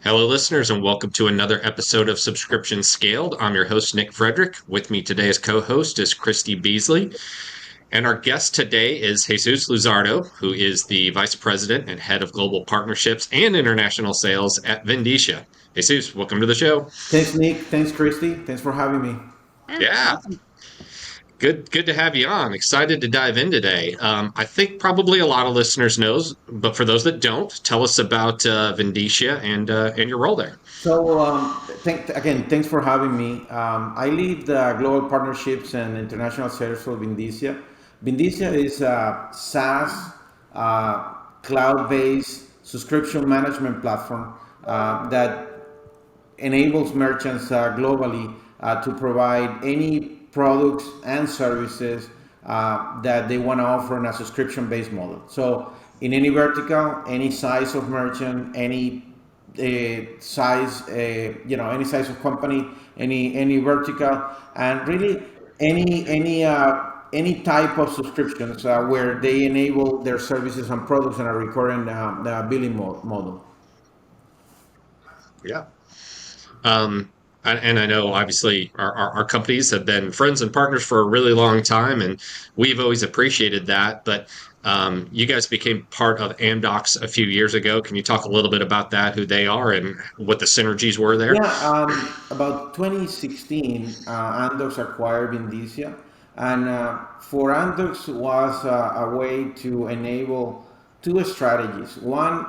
Hello, listeners, and welcome to another episode of Subscription Scaled. I'm your host, Nick Frederick. With me today as co-host is Christy Beasley. And our guest today is Jesus Luzardo, who is the Vice President and Head of Global Partnerships and International Sales at Vindicia. Jesus, welcome to the show. Thanks, Nick. Thanks, Christy. Thanks for having me. Yeah, Yeah, awesome. good to have you on. Excited to dive in today. I think probably a lot of listeners knows, but for those that don't, tell us about Vindicia and your role there. Thanks for having me. I lead the global partnerships and international sales for Vindicia. Vindicia is a SaaS, cloud-based subscription management platform that enables merchants globally to provide any products and services that they want to offer in a subscription-based model. So, in any vertical, any size of merchant, any size, any size of company, any vertical, and really any type of subscriptions where they enable their services and products in a recurring billing model. Yeah. And I know obviously our companies have been friends and partners for a really long time, and we've always appreciated that. But you guys became part of Amdocs a few years ago. Can you talk a little bit about that, who they are, and what the synergies were there? Yeah, about 2016, Amdocs acquired Vindicia, and for Amdocs was a way to enable two strategies. One,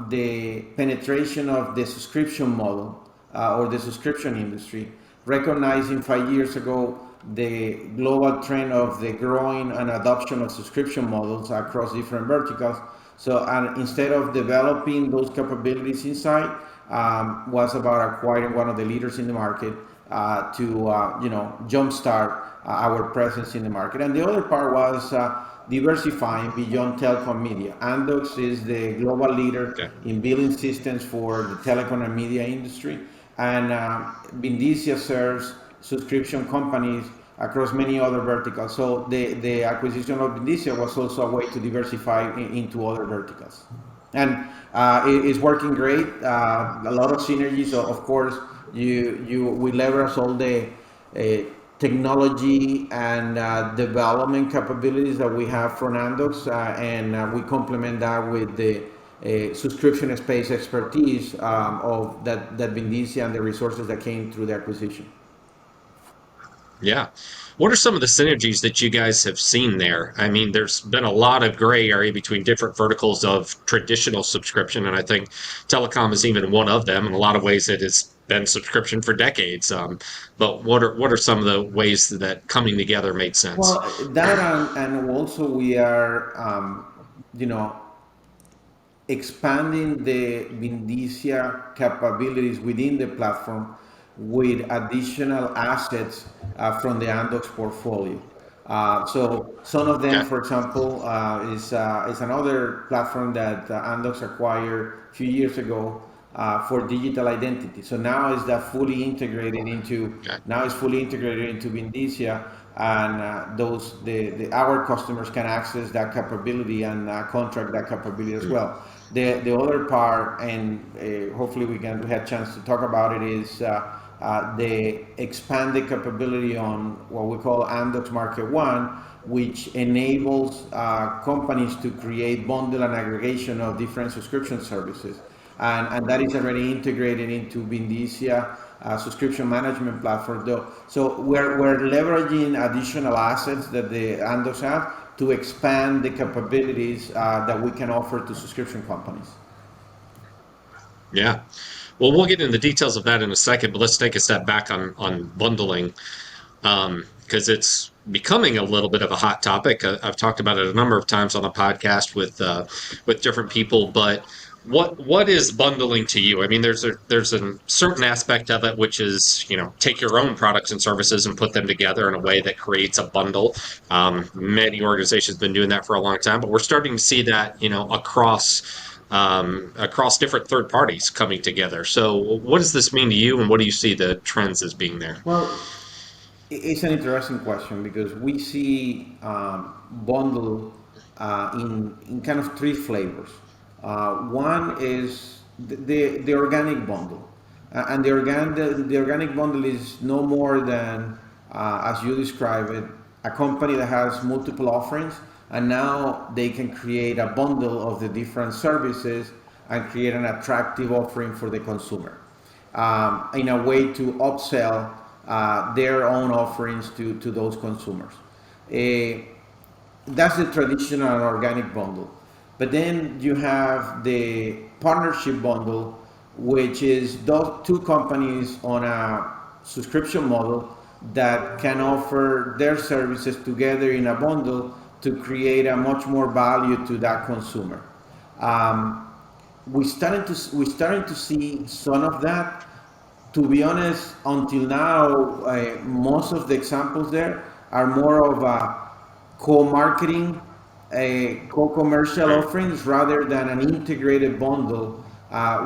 the penetration of the subscription model or the subscription industry, recognizing 5 years ago the global trend of the growing and adoption of subscription models across different verticals. So, and instead of developing those capabilities inside, was about acquiring one of the leaders in the market to jumpstart our presence in the market. And the other part was diversifying beyond telecom media. Amdocs is the global leader Okay. in billing systems for the telecom and media industry, and Vindicia serves subscription companies across many other verticals. So the acquisition of Vindicia was also a way to diversify into other verticals. And it is working great. A lot of synergies. So of course, we leverage all the technology and development capabilities that we have from Amdocs, and we complement that with the subscription space expertise of that Vindicia and the resources that came through the acquisition. Yeah. What are some of the synergies that you guys have seen there? I mean, there's been a lot of gray area between different verticals of traditional subscription, and I think telecom is even one of them. In a lot of ways, it has been subscription for decades. But what are some of the ways that coming together made sense? Well, that and also we are, you know, expanding the Vindicia capabilities within the platform with additional assets from the Amdocs portfolio. So some of them, Okay. for example, is another platform that Amdocs acquired a few years ago for digital identity. So now is that fully integrated into Okay. now is fully integrated into Vindicia, and our customers can access that capability and contract that capability as well. The other part, and hopefully we have a chance to talk about it, is the expanded capability on what we call Amdocs Market One, which enables companies to create bundle and aggregation of different subscription services. And that is already integrated into Vindicia subscription management platform. Though. So we're leveraging additional assets that the Amdocs have to expand the capabilities that we can offer to subscription companies. Yeah. Well, we'll get into the details of that in a second, but let's take a step back on bundling, because it's becoming a little bit of a hot topic. I've talked about it a number of times on the podcast with different people, but what is bundling to you? I mean, there's a certain aspect of it which is, take your own products and services and put them together in a way that creates a bundle. Many organizations have been doing that for a long time, but we're starting to see that, across different third parties coming together. So, what does this mean to you, and what do you see the trends as being there? Well, it's an interesting question because we see bundle in kind of three flavors. One is the organic bundle. And the organic bundle is no more than, as you describe it, a company that has multiple offerings, and now they can create a bundle of the different services and create an attractive offering for the consumer, in a way to upsell their own offerings to those consumers. Uh, that's the traditional organic bundle. But then you have the partnership bundle, which is those two companies on a subscription model that can offer their services together in a bundle to create a much more value to that consumer. Um, we starting to see some of that. To be honest, until now, most of the examples there are more of a co-marketing, co-commercial Mm, offerings rather than an integrated bundle,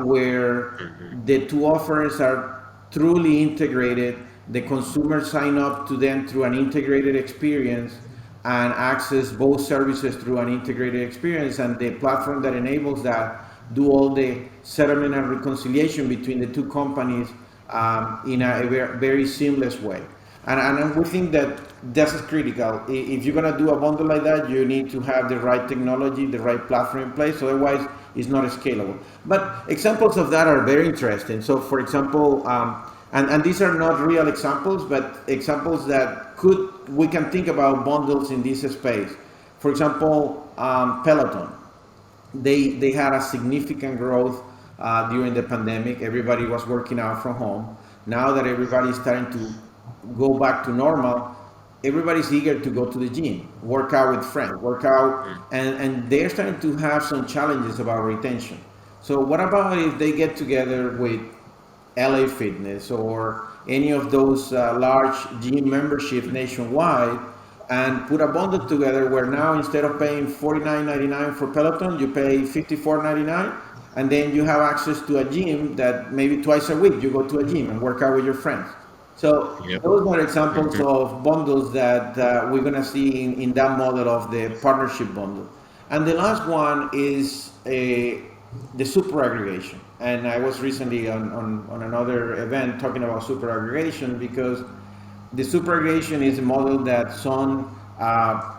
where mhm, the two offerings are truly integrated. The consumer sign up to them through an integrated experience and access both services through an integrated experience, and the platform that enables that do all the settlement and reconciliation between the two companies, in a very seamless way. And we think that this is critical. If you're going to do a bundle like that, you need to have the right technology, the right platform in place. Otherwise, it's not scalable. But examples of that are very interesting. So, for example, and these are not real examples, but examples that we can think about bundles in this space. For example, Peloton, they had a significant growth during the pandemic. Everybody was working out from home. Now that everybody's starting to go back to normal, everybody's eager to go to the gym, work out with friends, work out, mm. and they're starting to have some challenges about retention. So what about if they get together with LA Fitness or any of those large gym memberships nationwide and put a bundle together where now instead of paying $49.99 for Peloton, you pay $54.99, and then you have access to a gym that maybe twice a week you go to a gym and work out with your friends. So Yep. those are examples Mhm. of bundles that we're going to see in that model of the partnership bundle. And the last one is the super aggregation. And I was recently on another event talking about super aggregation, because the super aggregation is a model that some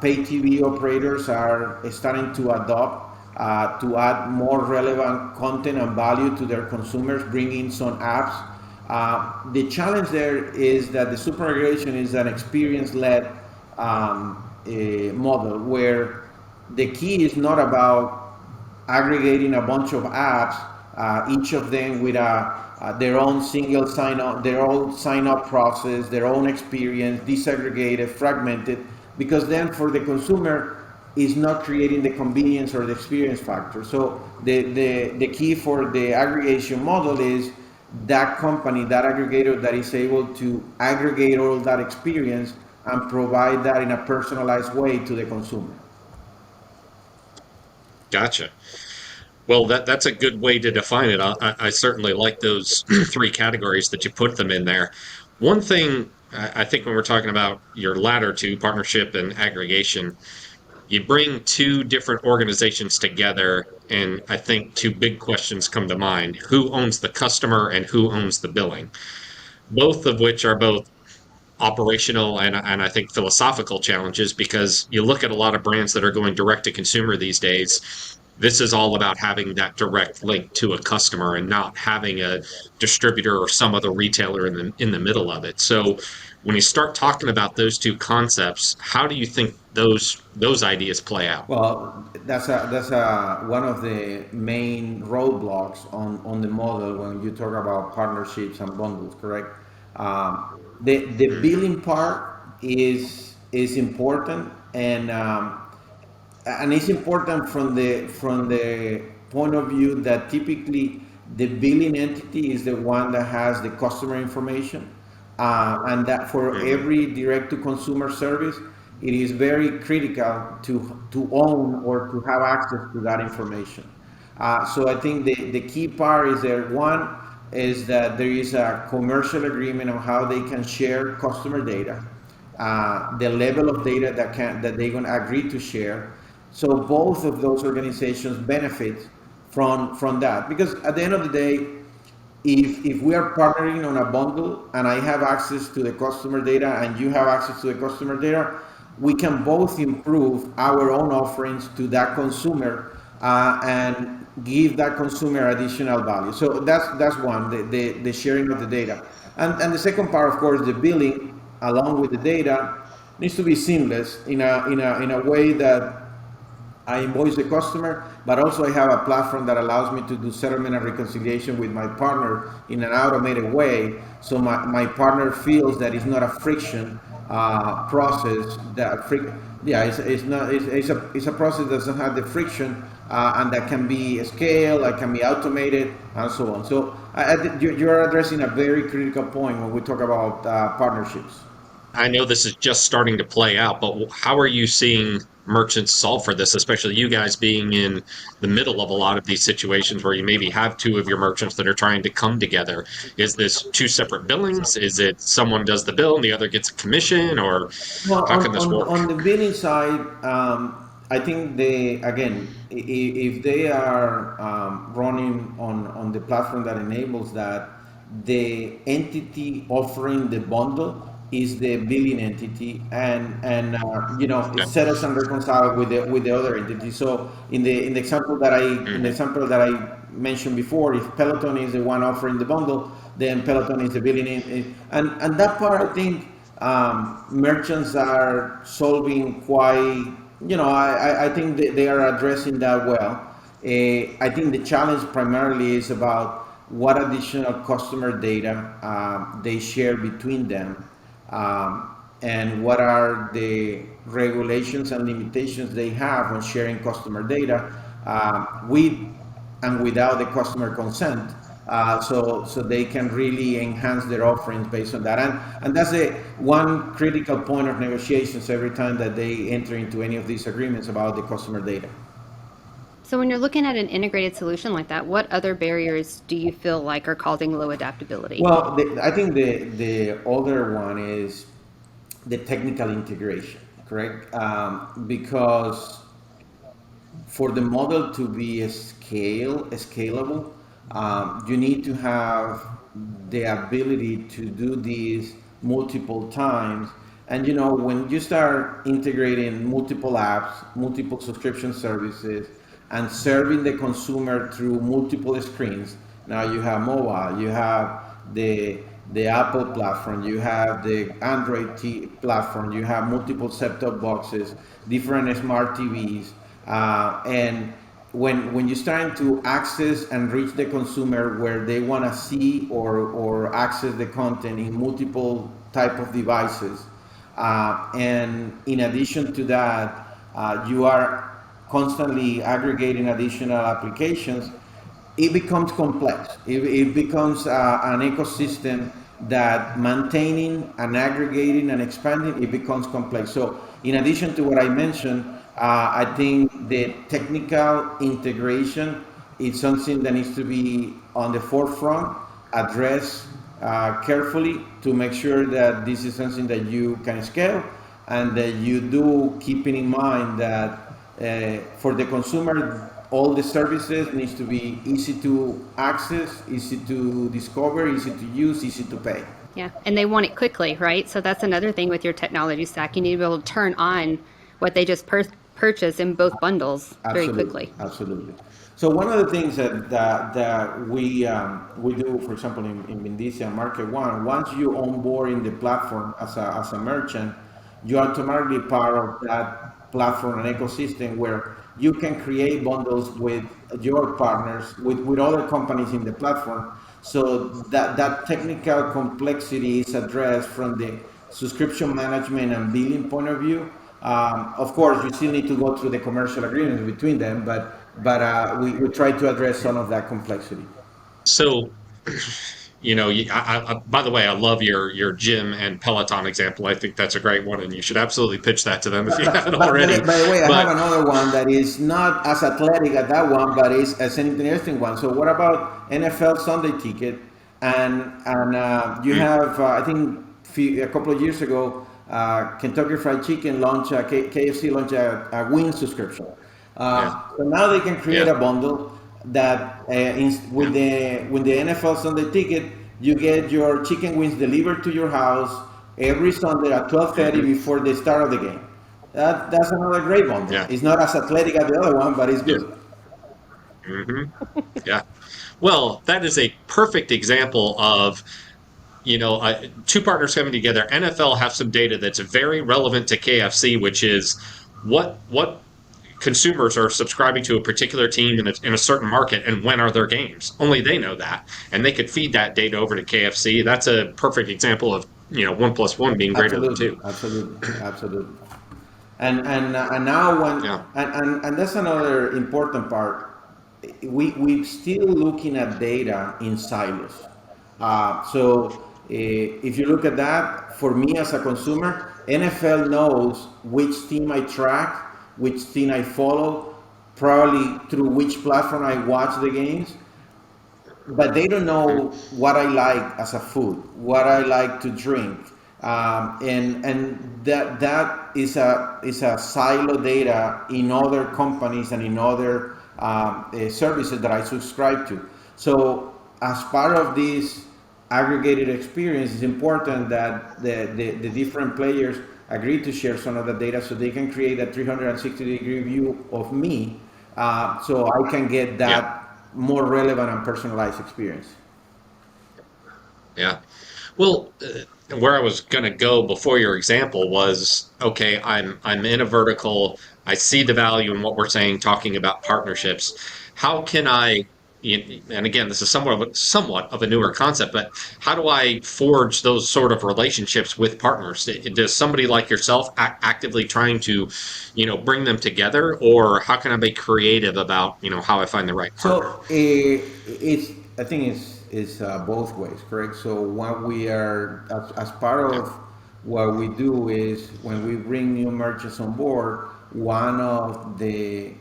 pay TV operators are starting to adopt, to add more relevant content and value to their consumers, bring in some apps. The challenge there is that the super aggregation is an experience-led model, where the key is not about aggregating a bunch of apps, each of them with their own single sign up, their own sign up process, their own experience, disaggregated, fragmented, because then for the consumer is not creating the convenience or the experience factor. So the key for the aggregation model is that company, that aggregator that is able to aggregate all that experience and provide that in a personalized way to the consumer. Gotcha. Well, that's a good way to define it. I certainly like those three categories that you put them in there. One thing I think when we're talking about your latter two, partnership and aggregation, you bring two different organizations together, and I think two big questions come to mind. Who owns the customer and who owns the billing? Both of which are both operational and I think philosophical challenges, because you look at a lot of brands that are going direct to consumer these days. This is all about having that direct link to a customer and not having a distributor or some other retailer in the middle of it. So when you start talking about those two concepts, how do you think those ideas play out? Well, that's one of the main roadblocks on the model when you talk about partnerships and bundles, correct? The Hmm. billing part is important, and it's important from the point of view that typically the billing entity is the one that has the customer information, and that for Hmm. every direct to consumer service, it is very critical to own or to have access to that information. So I think the key part is that one is that there is a commercial agreement on how they can share customer data, the level of data that they're going to agree to share. So both of those organizations benefit from that. Because at the end of the day, if we are partnering on a bundle and I have access to the customer data and you have access to the customer data, we can both improve our own offerings to that consumer and give that consumer additional value. So that's one, the sharing of the data. And the second part, of course, the billing along with the data needs to be seamless in a way that I invoice the customer, but also I have a platform that allows me to do settlement and reconciliation with my partner in an automated way. So my partner feels that it's not a friction process. Yeah, it's a process that doesn't have the friction and that can be scaled, that can be automated, and so on. So you're addressing a very critical point when we talk about partnerships. I know this is just starting to play out, but how are you seeing merchants solve for this, especially you guys being in the middle of a lot of these situations where you maybe have two of your merchants that are trying to come together? Is this two separate billings? Is it someone does the bill and the other gets a commission, or Well, how can this work? on the billing side, I think they again, if they are running on the platform that enables that, the entity offering the bundle is the billing entity, and Okay. it's settled and reconciled with the other entity. So in the example that Hmm. I mentioned before, if Peloton is the one offering the bundle, then Peloton is the billing, and that part I think merchants are solving quite, I think they are addressing that well. I think the challenge primarily is about what additional customer data they share between them, and what are the regulations and limitations they have on sharing customer data with and without the customer consent. So they can really enhance their offerings based on that. And that's the one critical point of negotiations every time that they enter into any of these agreements about the customer data. So when you're looking at an integrated solution like that, what other barriers do you feel like are causing low adaptability? Well, I think the other one is the technical integration, correct? Because for the model to be scalable, you need to have the ability to do this multiple times. And when you start integrating multiple apps, multiple subscription services, and serving the consumer through multiple screens, now you have mobile, you have the Apple platform, you have the Android platform, you have multiple set-top boxes, different smart TVs, and when you're starting to access and reach the consumer where they want to see or access the content in multiple type of devices, and in addition to that, you are constantly aggregating additional applications, it becomes complex. It becomes an ecosystem that maintaining and aggregating and expanding, it becomes complex. So in addition to what I mentioned, I think the technical integration is something that needs to be on the forefront, addressed carefully to make sure that this is something that you can scale, and that you do keeping in mind that for the consumer, all the services needs to be easy to access, easy to discover, easy to use, easy to pay. Yeah. And they want it quickly, right? So that's another thing with your technology stack. You need to be able to turn on what they just purchase in both bundles very Absolutely, quickly. absolutely. So one of the things that we do, for example, in Vindicia Market One, once you onboard in the platform as a merchant, you are automatically part of that platform and ecosystem where you can create bundles with your partners, with other companies in the platform. So that technical complexity is addressed from the subscription management and billing point of view. Of course, you still need to go through the commercial agreements between them, but we try to address some of that complexity. So, by the way, I love your gym and Peloton example. I think that's a great one, and you should absolutely pitch that to them if you haven't already. By the way, I have But another one that is not as athletic as that one, but is as an interesting one. So, what about NFL Sunday Ticket? And you mm, have, I think, a couple of years ago, Kentucky Fried Chicken launched KFC launched a Wing subscription. yeah, So now they can create yeah, a bundle. that with Yeah. the when the NFL Sunday ticket, you get your chicken wings delivered to your house every Sunday at 12:30 Hmm. before the start of the game. That's another great bundle. Yeah. It's not as athletic as the other one, but it's Yeah. good. Hmm. Yeah. Well, that is a perfect example of, two partners coming together. NFL have some data that's very relevant to KFC, which is what consumers are subscribing to a particular team in a certain market, and when are their games. Only they know that, and they could feed that data over to KFC. That's a perfect example of, one plus one being greater than Absolutely, two. absolutely, absolutely. And now when Yeah. and that's another important part. We still looking at data in silos. If you look at that, for me as a consumer, NFL knows which team I track, which team I follow, probably through which platform I watch the games, but they don't Mhm. know what I like as a food, what I like to drink, and that is a silo data in other companies and in other services that I subscribe to. So as part of this aggregated experience, it's important that the different players agree to share some of the data so they can create a 360-degree view of me, so I can get Yeah. that more relevant and personalized experience. Yeah. Well, where I was going to go before your example was, okay, I'm in a vertical. I see the value in what we're saying, talking about partnerships. How can and again, this is somewhat of a newer concept, but how do I forge those sort of relationships with partners? Does somebody like yourself actively trying to, bring them together, or how can I be creative about, how I find the right partner? It's I think it's both ways, correct? So what we are as part Yeah. of what we do is when we bring new merchants on board, one of the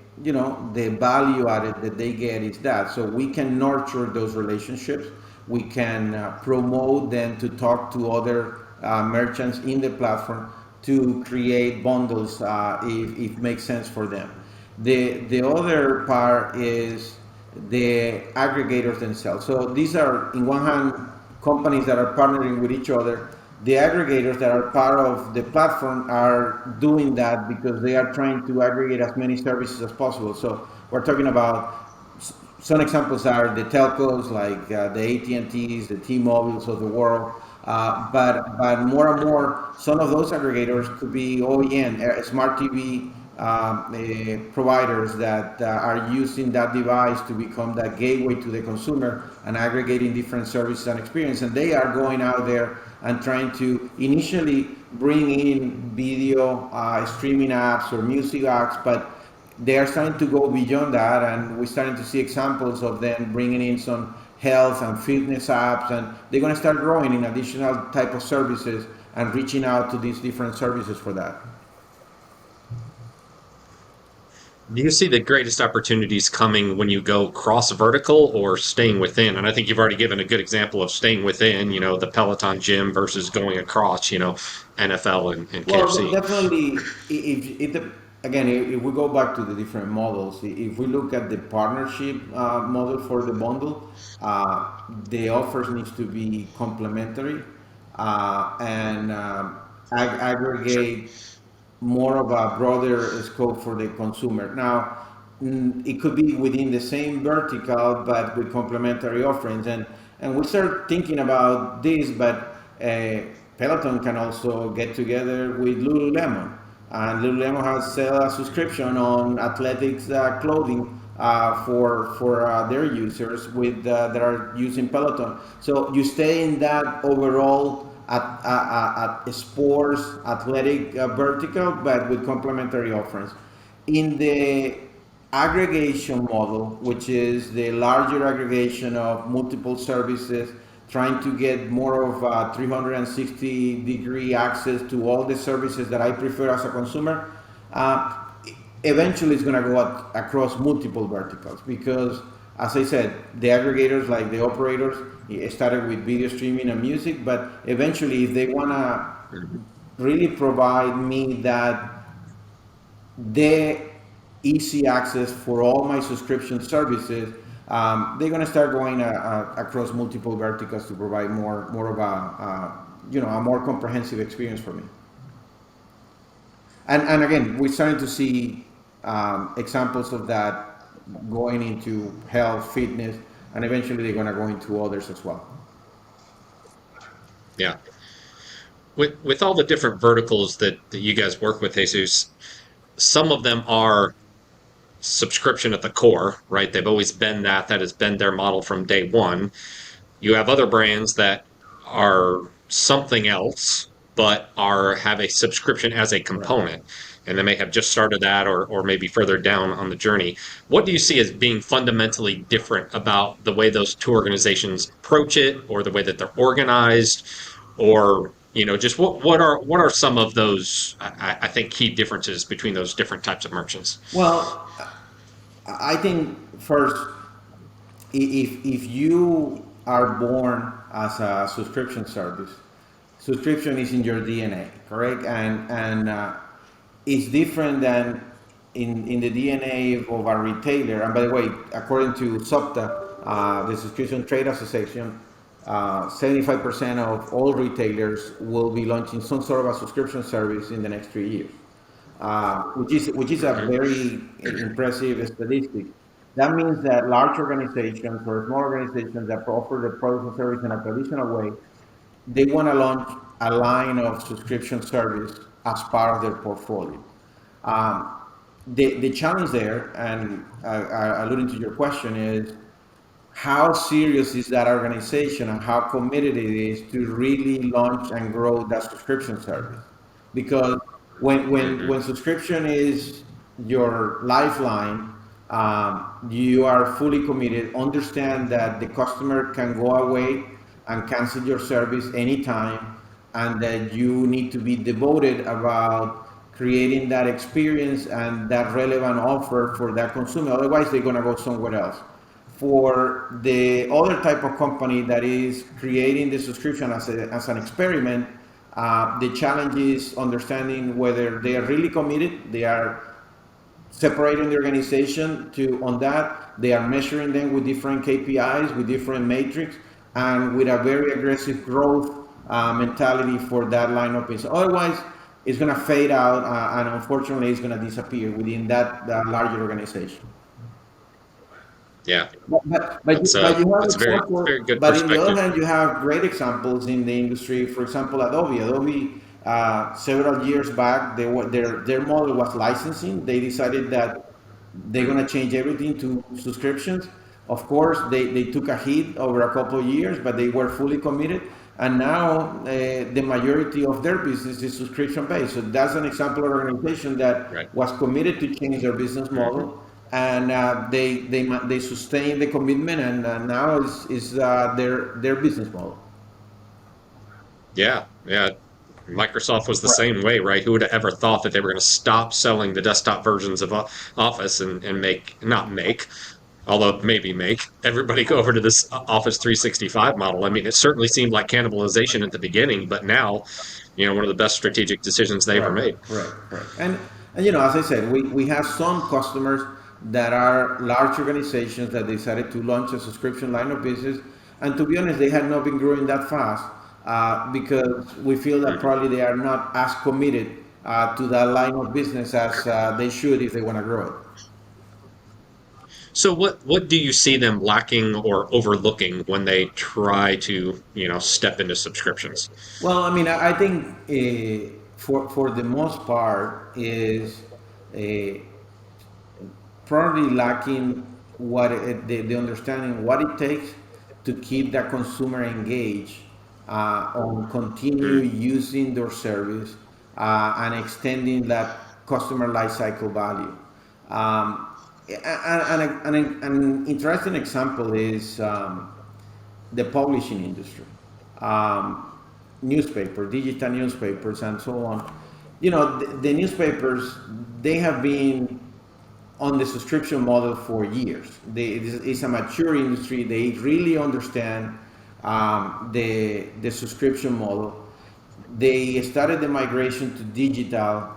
value added that they get is that so we can nurture those relationships, we can promote them to talk to other merchants in the platform to create bundles if it makes sense for them. The other part is the aggregators themselves. So these are, in one hand, companies that are partnering with each other. The aggregators that are part of the platform are doing that because they are trying to aggregate as many services as possible. So we're talking about some examples are the telcos like the AT&Ts, the T-Mobiles of the world. But more and more, some of those aggregators could be OEM, smart TV providers that are using that device to become that gateway to the consumer and aggregating different services and experience. And they are going out there and trying to initially bring in video streaming apps or music apps, but they are starting to go beyond that, and we're starting to see examples of them bringing in some health and fitness apps, and they're going to start growing in additional type of services and reaching out to these different services for that. Do you see the greatest opportunities coming when you go cross vertical or staying within? And I think you've already given a good example of staying within, the Peloton gym versus going across, NFL and Well, KFC. definitely, if again, if we go back to the different models, if we look at the partnership model for the bundle, the offers needs to be complementary and Sure. aggregate more of a broader scope for the consumer. Now, it could be within the same vertical, but with complementary offerings. And we start thinking about this, but Peloton can also get together with Lululemon. And Lululemon has sell a subscription on athletics clothing for their users that are using Peloton. So you stay in that overall at sports athletic vertical, but with complementary offerings. In the aggregation model, which is the larger aggregation of multiple services, trying to get more of a 360-degree access to all the services that I prefer as a consumer, uh, eventually it's going to go across multiple verticals because, as I said, the aggregators like the operators started with video streaming and music, but eventually if they want to Mhm. really provide me that the easy access for all my subscription services, they're going to start going across multiple verticals to provide more of a more comprehensive experience for me. And again, we're starting to see examples of that going into health, fitness, and eventually they're going to go into others as well. Yeah. With all the different verticals that you guys work with, Jesus, some of them are subscription at the core, right? They've always been that. That has been their model from day one. You have other brands that are something else, but have a subscription as a Right. component. And they may have just started that or maybe further down on the journey. What do you see as being fundamentally different about the way those two organizations approach it or the way that they're organized? Or, just what are some of those, I think, key differences between those different types of merchants? Well, I think first, if you are born as a subscription service, subscription is in your DNA, correct? And it's different than in the DNA of a retailer. And by the way, according to SOPTA, the Subscription Trade Association, 75% of all retailers will be launching some sort of a subscription service in the next 3 years, which is a Hmm. very impressive statistic. That means that large organizations or small organizations that offer the product and service in a traditional way, they want to launch a line of subscription service as part of their portfolio. Um, the challenge there, and alluding to your question, is how serious is that organization and how committed it is to really launch and grow that subscription service. Because when Hmm. subscription is your lifeline, you are fully committed. Understand that the customer can go away and cancel your service anytime, and that you need to be devoted about creating that experience and that relevant offer for that consumer. Otherwise, they're going to go somewhere else. For the other type of company that is creating the subscription as an experiment, the challenge is understanding whether they are really committed. They are separating the organization to on that. They are measuring them with different KPIs, with different metrics, and with a very aggressive growth mentality for that line of business. Otherwise, it's going to fade out, and unfortunately, it's going to disappear within that larger organization. Yeah, But you have that's a very examples. good But in the other perspective. hand, you have great examples in the industry. For example, Adobe. Adobe, several years back, their model was licensing. They decided that they're Mm. gonna change everything to subscriptions. Of course, they took a hit over a couple of years, but they were fully committed. And now the majority of their business is subscription based. So that's an example of an organization that Right. was committed to change their business Hmm. model, and they sustain the commitment, and now is their business model. Yeah, yeah. Microsoft was the Right. same way, right? Who would have ever thought that they were going to stop selling the desktop versions of Office and not make, although maybe make everybody go over to this Office 365 model? I mean, it certainly seemed like cannibalization at the beginning, but now, one of the best strategic decisions they ever Correct, made. correct, correct. And as I said, we have some customers that are large organizations that decided to launch a subscription line of business, and to be honest, they had not been growing that fast because we feel that Hmm. probably they are not as committed to that line of business as they should if they want to grow it. So what do you see them lacking or overlooking when they try to, step into subscriptions? Well, I mean, I think for the most part is uh, probably lacking the understanding what it takes to keep that consumer engaged on continue Mm. using their service and extending that customer life cycle value. Um, an interesting example is the publishing industry, um, digital newspapers, and so on. The newspapers, they have been on the subscription model for years. It's a mature industry. They really understand the subscription model. They started the migration to digital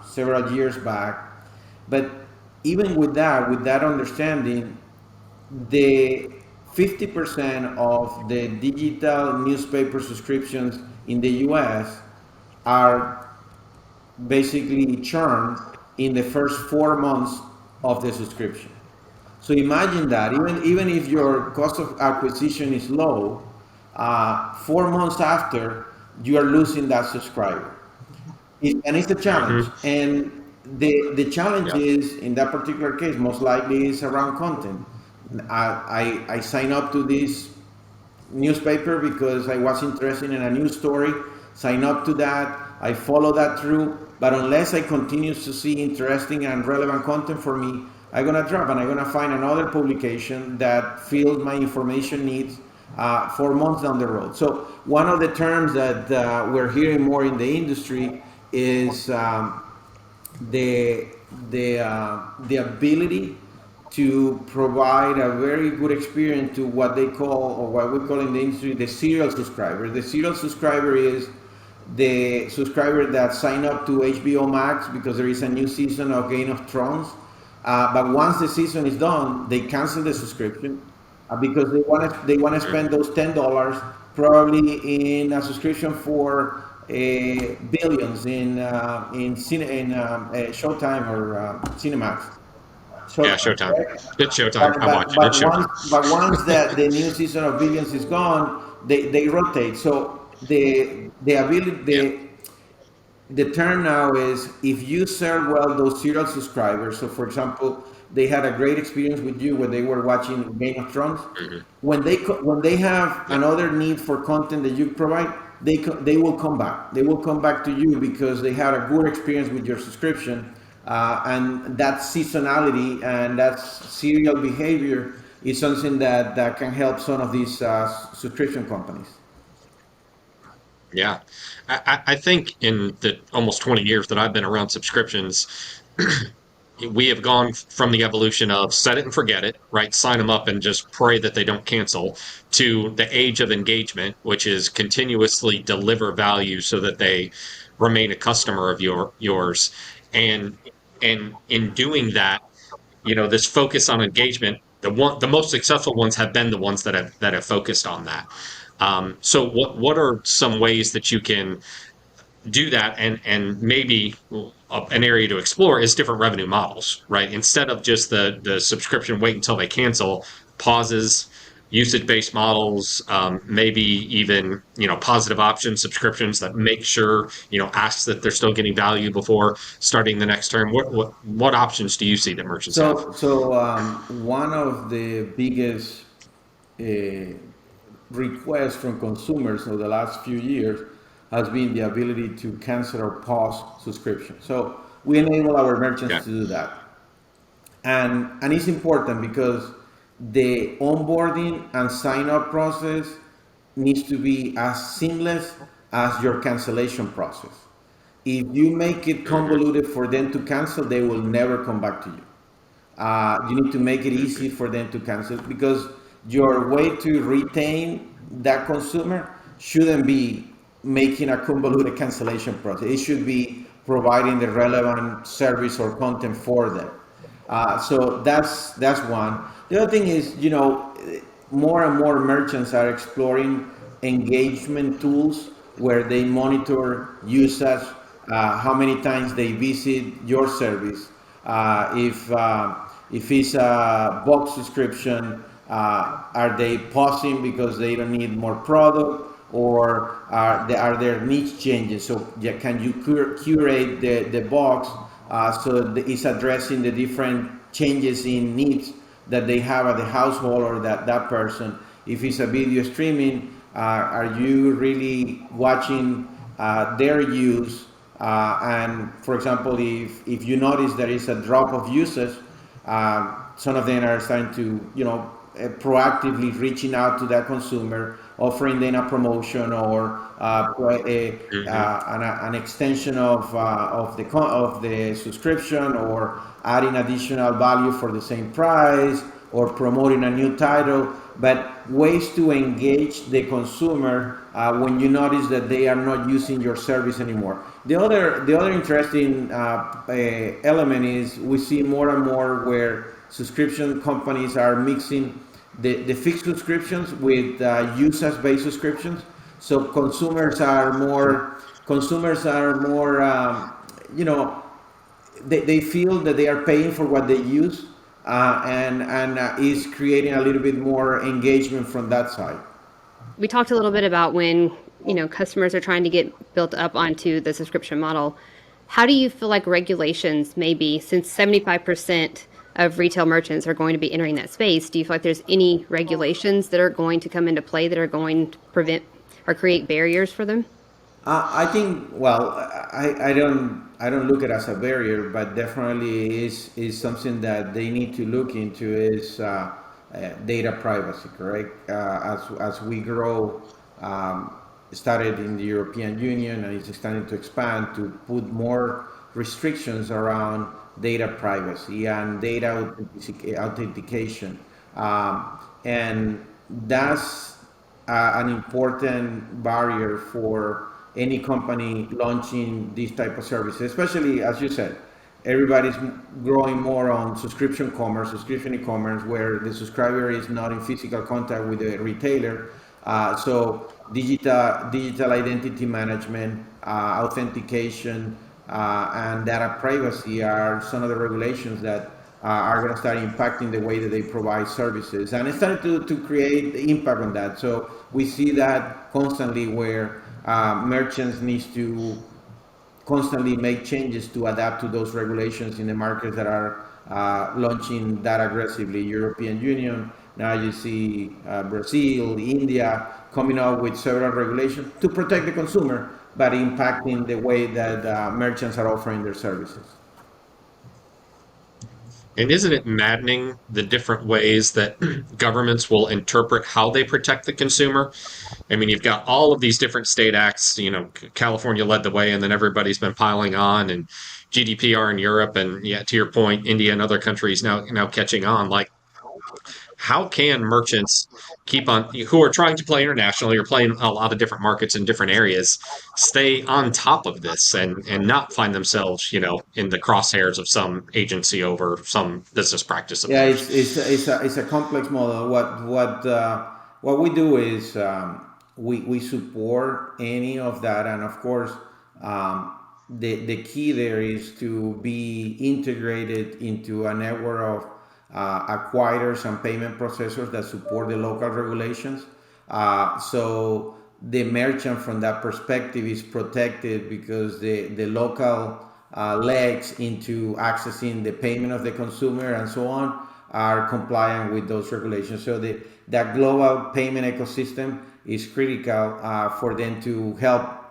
several years back, but even with that understanding, the 50% of the digital newspaper subscriptions in the US are basically churned in the first 4 months of the subscription. So imagine that even if your cost of acquisition is low, 4 months after you are losing that subscriber. And it's a challenge. Hmm. And the challenge Yeah. is in that particular case most likely is around content. I sign up to this newspaper because I was interested in a news story, sign up to that, I follow that through, but unless I continue to see interesting and relevant content for me, I'm gonna drop and I'm gonna find another publication that fills my information needs 4 months down the road. So one of the terms that we're hearing more in the industry is the the ability to provide a very good experience to what they call, or what we call in the industry, the serial subscriber. The serial subscriber is the subscriber that sign up to HBO Max because there is a new season of Game of Thrones. But once the season is done, they cancel the subscription because they want to spend those $10 probably in a subscription for billions in Showtime or Cinemax. Yeah, Showtime, Showtime. right? It's Showtime. But I watch but it. It's but Showtime. once that the new season of Billions is gone, they rotate. So the ability Yeah. the term now is if you serve well those serial subscribers. So, for example, they had a great experience with you when they were watching Game of Thrones. Hmm. When they have Yeah. another need for content that you provide, they will come back. They will come back to you because they had a good experience with your subscription, and that seasonality and that serial behavior is something that can help some of these subscription companies. Yeah. I think in the almost 20 years that I've been around subscriptions, we have gone from the evolution of set it and forget it, right? Sign them up and just pray that they don't cancel, to the age of engagement, which is continuously deliver value so that they remain a customer of yours. And in doing that, this focus on engagement, the most successful ones have been the ones that have focused on that. So what are some ways that you can do that, and maybe an area to explore is different revenue models, right? Instead of just the subscription wait until they cancel, pauses, usage-based models, maybe even positive option subscriptions that make sure asks that they're still getting value before starting the next term. What options do you see that merchants have? One of the biggest uh, requests from consumers over the last few years has been the ability to cancel or pause subscription. So we enable our merchants Yeah. to do that, and it's important because the onboarding and sign up process needs to be as seamless as your cancellation process. If you make it Hmm. convoluted for them to cancel, they will never come back to you. You need to make it easy Hmm. for them to cancel because your way to retain that consumer shouldn't be making a convoluted cancellation process. It should be providing the relevant service or content for them. So that's one. The other thing is, more and more merchants are exploring engagement tools where they monitor usage, how many times they visit your service, if it's a box subscription, are they pausing because they don't need more product, or are there needs changes? So yeah, can you curate the box so that it's addressing the different changes in needs that they have at the household or that person? If it's a video streaming, are you really watching their use? And for example, if you notice there is a drop of usage, some of them are starting to, proactively reaching out to that consumer, offering them a promotion or Hmm. an extension of the subscription, or adding additional value for the same price, or promoting a new title. but ways to engage the consumer when you notice that they are not using your service anymore. The other interesting element is we see more and more where subscription companies are mixing the fixed subscriptions with usage-based subscriptions. So consumers are more you know they feel that they are paying for what they use, and is creating a little bit more engagement from that side. We talked a little bit about when, customers are trying to get built up onto the subscription model. How do you feel like regulations maybe, since 75% of retail merchants are going to be entering that space, do you feel like there's any regulations that are going to come into play that are going to prevent or create barriers for them? I think, well, I don't look at it as a barrier, but definitely is something that they need to look into is data privacy, correct? As we grow, started in the European Union and it's starting to expand to put more restrictions around data privacy and data authentication, and that's an important barrier for any company launching these type of services, especially as you said, everybody's growing more on subscription e-commerce, where the subscriber is not in physical contact with the retailer. So digital identity management, authentication, and data privacy are some of the regulations that are going to start impacting the way that they provide services, and it's starting to create impact on that. So we see that constantly, where merchants needs to constantly make changes to adapt to those regulations in the markets that are launching that aggressively. European Union, now you see Brazil, India coming out with several regulations to protect the consumer, but impacting the way that merchants are offering their services. And isn't it maddening the different ways that governments will interpret how they protect the consumer? I mean, you've got all of these different state acts. California led the way, and then everybody's been piling on, and GDPR in Europe, and yeah, to your point, India and other countries now catching on. Like, how can merchants keep on who are trying to play internationally or playing a lot of different markets in different areas stay on top of this and not find themselves in the crosshairs of some agency over some business practice of Yeah, theirs? it's a complex model. What we do is we support any of that, and of course, the key there is to be integrated into a network of acquirers and payment processors that support the local regulations. So the merchant, from that perspective, is protected because the local legs into accessing the payment of the consumer and so on are compliant with those regulations. So that global payment ecosystem is critical for them to help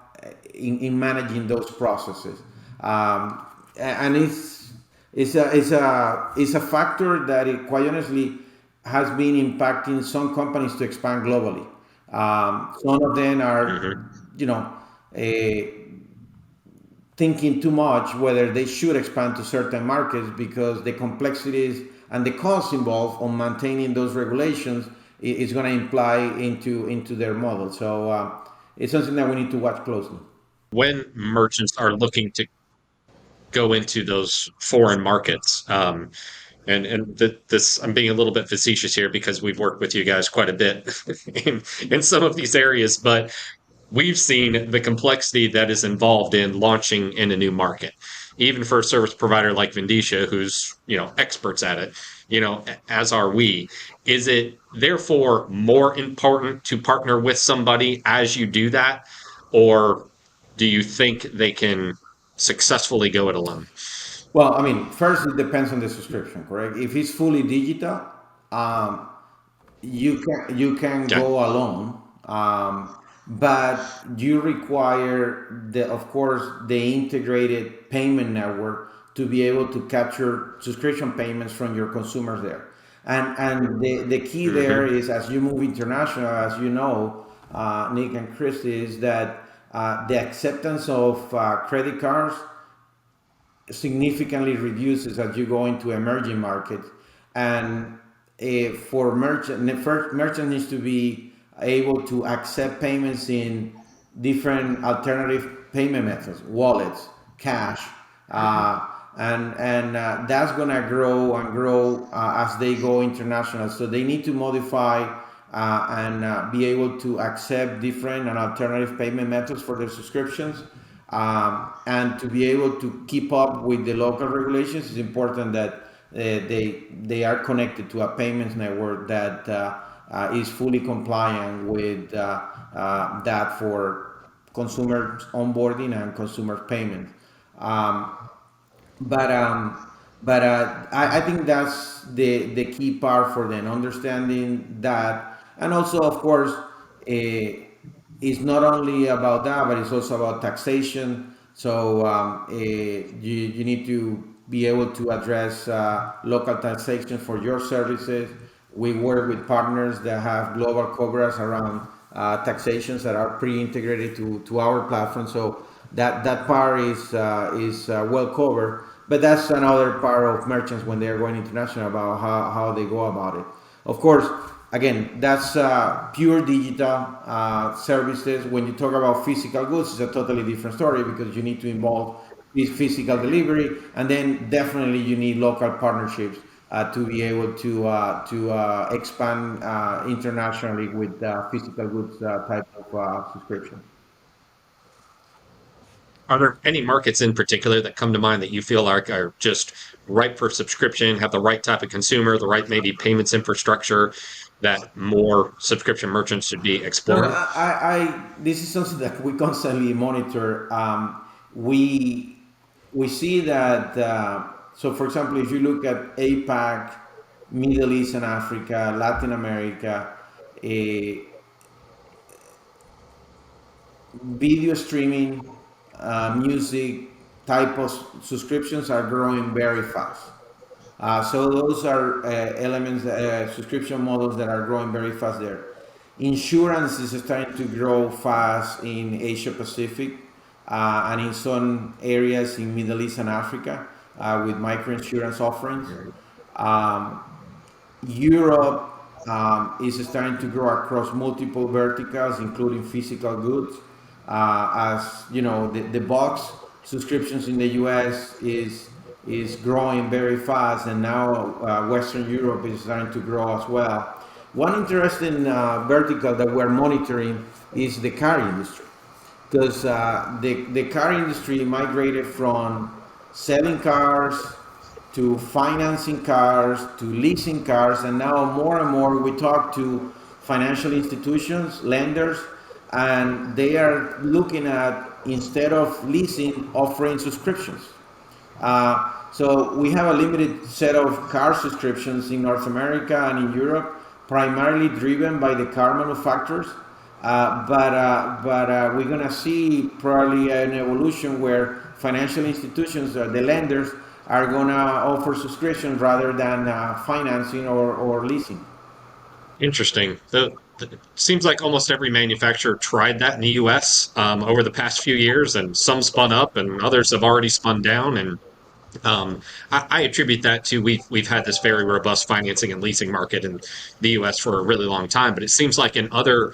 in managing those processes. And it's a factor that, quite honestly, has been impacting some companies to expand globally. Some of them are, Hmm. thinking too much whether they should expand to certain markets, because the complexities and the costs involved on maintaining those regulations is going to imply into their model. So it's something that we need to watch closely. When merchants are looking to go into those foreign markets, this, I'm being a little bit facetious here because we've worked with you guys quite a bit in some of these areas, but we've seen the complexity that is involved in launching in a new market, even for a service provider like Vindicia, who's experts at it. As are we. Is it therefore more important to partner with somebody as you do that, or do you think they can successfully go it alone? Well, I mean, first it depends on the subscription, correct? If it's fully digital, um, you can Okay. go alone, but you require of course, the integrated payment network to be able to capture subscription payments from your consumers there. And the key there Hmm. is, as you move international, as you know, Nick and Christy, is that the acceptance of credit cards significantly reduces as you go into emerging markets. And for merchant, the first merchant needs to be able to accept payments in different alternative payment methods, wallets, cash, and that's gonna grow and grow as they go international. So they need to modify and be able to accept different and alternative payment methods for their subscriptions. And to be able to keep up with the local regulations, it's important that they are connected to a payments network that is fully compliant with that for consumer onboarding and consumer payment. Um, but I think that's the key part for them, understanding that, and also of course, it's not only about that, but it's also about taxation. So you need to be able to address local taxation for your services. We work with partners that have global coverage around taxations that are pre-integrated to our platform. So that part is well covered. But that's another part of merchants when they are going international about how they go about it. Of course, again, that's pure digital services. When you talk about physical goods, it's a totally different story because you need to involve this physical delivery, and then definitely you need local partnerships to be able to expand internationally with physical goods type of subscription. Are there any markets in particular that come to mind that you feel like are just ripe for subscription, have the right type of consumer, the right maybe payments infrastructure that more subscription merchants should be No, exploring? this is something that we constantly monitor. We we see that. So, for example, if you look at APAC, Middle East and Africa, Latin America, eh, video streaming, music type of subscriptions are growing very fast. So those are elements, subscription models that are growing very fast there. Insurance is starting to grow fast in Asia Pacific and in some areas in Middle East and Africa with micro insurance offerings. Um, Europe is starting to grow across multiple verticals, including physical goods. As you know, the box subscriptions in the U.S. is growing very fast, and now Western Europe is starting to grow as well. One interesting vertical that we're monitoring is the car industry, because the car industry migrated from selling cars to financing cars to leasing cars, and now more and more we talk to financial institutions, lenders, and they are looking at, instead of leasing, offering subscriptions. So we have a limited set of car subscriptions in North America and in Europe, primarily driven by the car manufacturers. But we're gonna see probably an evolution where financial institutions, the lenders, are gonna offer subscriptions rather than financing or leasing. Interesting. It seems like almost every manufacturer tried that in the US over the past few years, and some spun up and others have already spun down. And I attribute that to we've had this very robust financing and leasing market in the U.S. for a really long time, but it seems like in other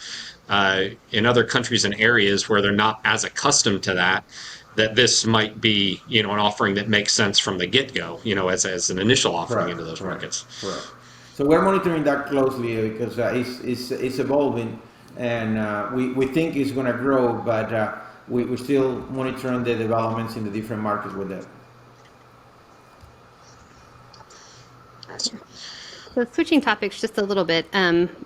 countries and areas where they're not as accustomed to that, that this might be an offering that makes sense from the get-go, as an initial offering Correct, into those correct, markets. correct. So we're monitoring that closely because it's evolving, and we think it's going to grow, but we're still monitoring the developments in the different markets with that. So switching topics just a little bit,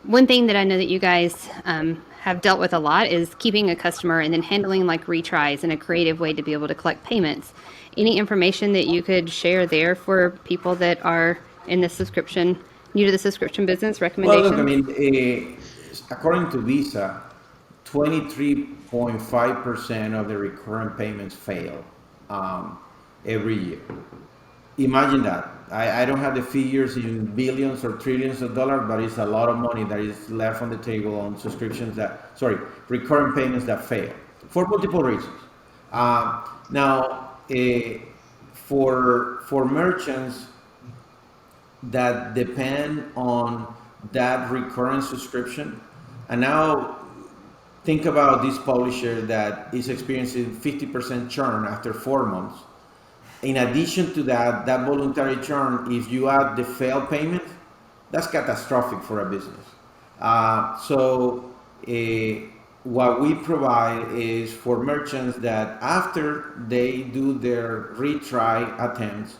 one thing that I know that you guys have dealt with a lot is keeping a customer and then handling like retries in a creative way to be able to collect payments. Any information that you could share there for people that are in the subscription, new to the subscription business, Well, look, I recommendations? mean, according to Visa, 23.5% of the recurrent payments fail every year. Imagine that. I don't have the figures in billions or trillions of dollars, but it's a lot of money that is left on the table on subscriptions recurrent payments that fail for multiple reasons. Now, for merchants, that depend on that recurrent subscription. And now think about this publisher that is experiencing 50% churn after 4 months. In addition to that, that voluntary churn, if you add the failed payment, that's catastrophic for a business. So what we provide is for merchants that after they do their retry attempts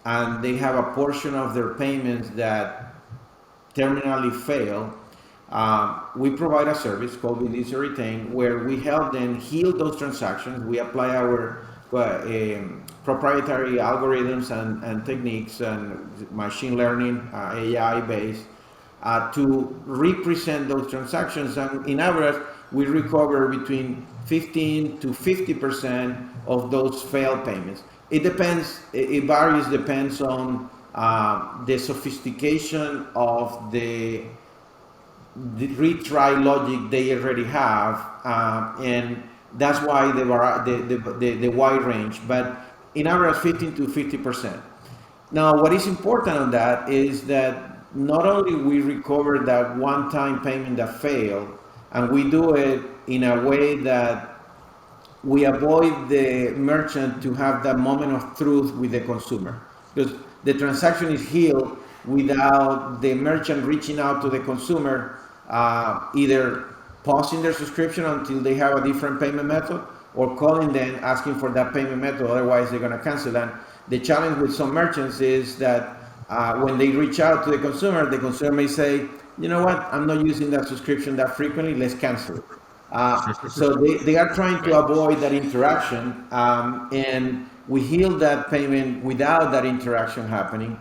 and they have a portion of their payments that terminally fail, we provide a service called Vindicia Retain where we help them heal those transactions. We apply our proprietary algorithms and techniques and machine learning, AI based, to represent those transactions. And in average, we recover between 15 to 50% of those failed payments. It depends, it varies, depends on the sophistication of the retry logic they already have, and that's why the wide range. But in average, 15 to 50%. Now, what is important on that is that not only we recover that one-time payment that failed, and we do it in a way that we avoid the merchant to have that moment of truth with the consumer, because the transaction is healed without the merchant reaching out to the consumer, either pausing their subscription until they have a different payment method or calling them asking for that payment method, otherwise they're going to cancel. And the challenge with some merchants is that when they reach out to the consumer may say, you know what, I'm not using that subscription that frequently, let's cancel it. So they are trying to avoid that interaction, and we heal that payment without that interaction happening.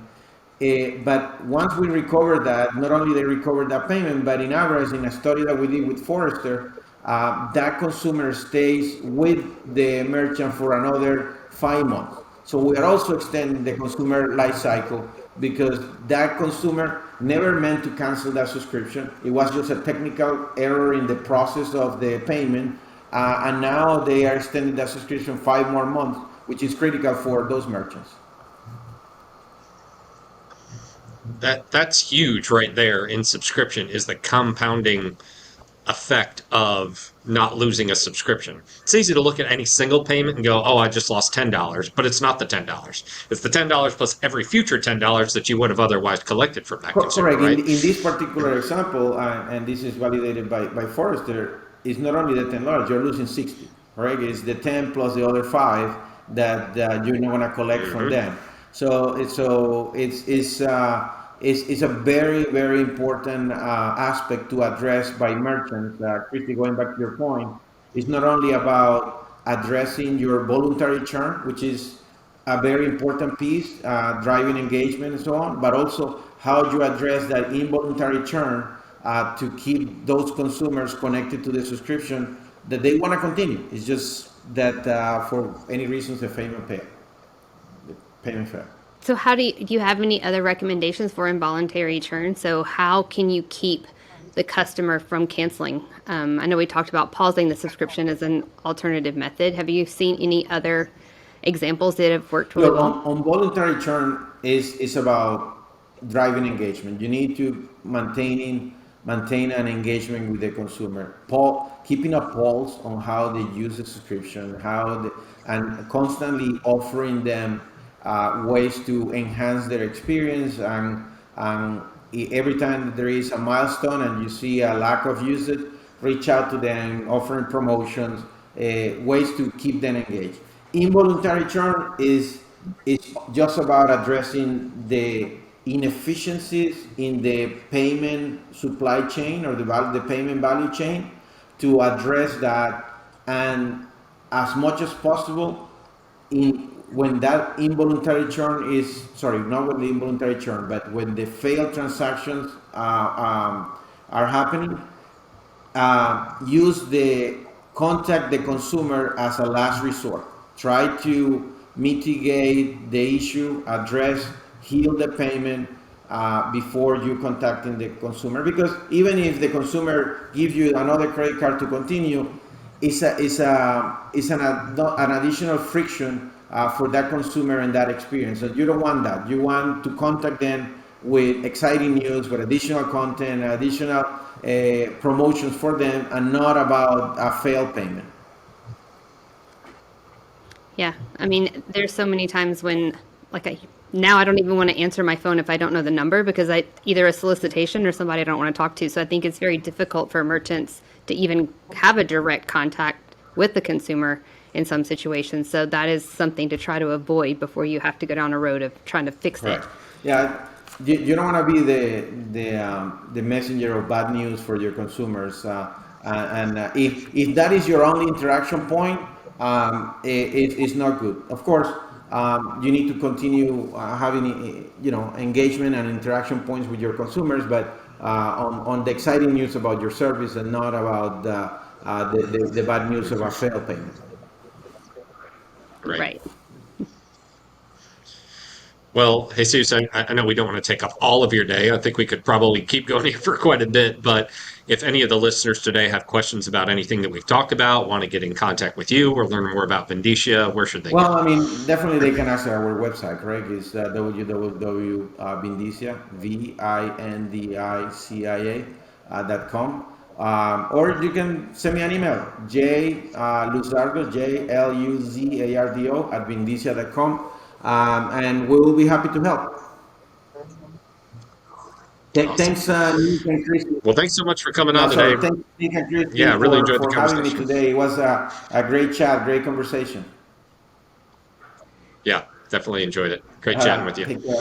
But once we recover that, not only they recover that payment, but in average, in a study that we did with Forrester, that consumer stays with the merchant for another 5 months. So we are also extending the consumer life cycle, because that consumer never meant to cancel that subscription. It was just a technical error in the process of the payment. And now they are extending that subscription 5 more months, which is critical for those merchants. That's huge right there in subscription, is the compounding effect of not losing a subscription. It's easy to look at any single payment and go, oh, I just lost $10, but it's not the $10. It's the $10 plus every future $10 that you would have otherwise collected from that consumer, Correct. right? In this particular example, and this is validated by Forrester, it's not only the $10, you're losing 60, right? It's the 10 plus the other 5 that you're not going to collect from them. So it's a very, very important aspect to address by merchants. Christy, going back to your point, it's not only about addressing your voluntary churn, which is a very important piece, driving engagement and so on, but also how you address that involuntary churn to keep those consumers connected to the subscription that they want to continue. It's just that for any reasons, the payment failed. So how do you have any other recommendations for involuntary churn? So how can you keep the customer from canceling? I know we talked about pausing the subscription as an alternative method. Have you seen any other examples that have worked really well? On voluntary churn is about driving engagement. You need to maintain an engagement with the consumer. Keeping a pulse on how they use the subscription, and constantly offering them ways to enhance their experience, and every time that there is a milestone and you see a lack of usage, reach out to them, offering promotions, ways to keep them engaged. Involuntary churn is just about addressing the inefficiencies in the payment supply chain or the payment value chain, to address that, and as much as possible when that involuntary churn is, not when the involuntary churn, but when the failed transactions are happening, contact the consumer as a last resort. Try to mitigate the issue, heal the payment before you contacting the consumer. Because even if the consumer gives you another credit card to continue, it's an additional friction for that consumer and that experience. So you don't want that. You want to contact them with exciting news, with additional content, additional promotions for them, and not about a failed payment. Yeah, I mean, there's so many times when, like, now I don't even want to answer my phone if I don't know the number because I either a solicitation or somebody I don't want to talk to. So I think it's very difficult for merchants to even have a direct contact with the consumer in some situations. So that is something to try to avoid before you have to go down a road of trying to fix it. Correct. Yeah, you don't want to be the messenger of bad news for your consumers, and if that is your only interaction point, it's not good. Of course, you need to continue having engagement and interaction points with your consumers, but on the exciting news about your service and not about the bad news of a failed payment. Right. Right. Well, Jesus, I know we don't want to take up all of your day. I think we could probably keep going here for quite a bit. But if any of the listeners today have questions about anything that we've talked about, want to get in contact with you or learn more about Vindicia, where should they Well, go? I mean, definitely they can access our website, correct? It's www.vindicia, Vindicia.com. Or you can send me an email, Luzardo, Luzardo, at Vindicia.com. And we will be happy to help. Awesome. Thanks, Nick and Christy. Well, thanks so much for coming No, on today. sorry. Thanks, Nick and Yeah, Christy, I really enjoyed the for having me conversation. today. It was a great chat, great conversation. Yeah, definitely enjoyed it. Great chatting with you. Take care.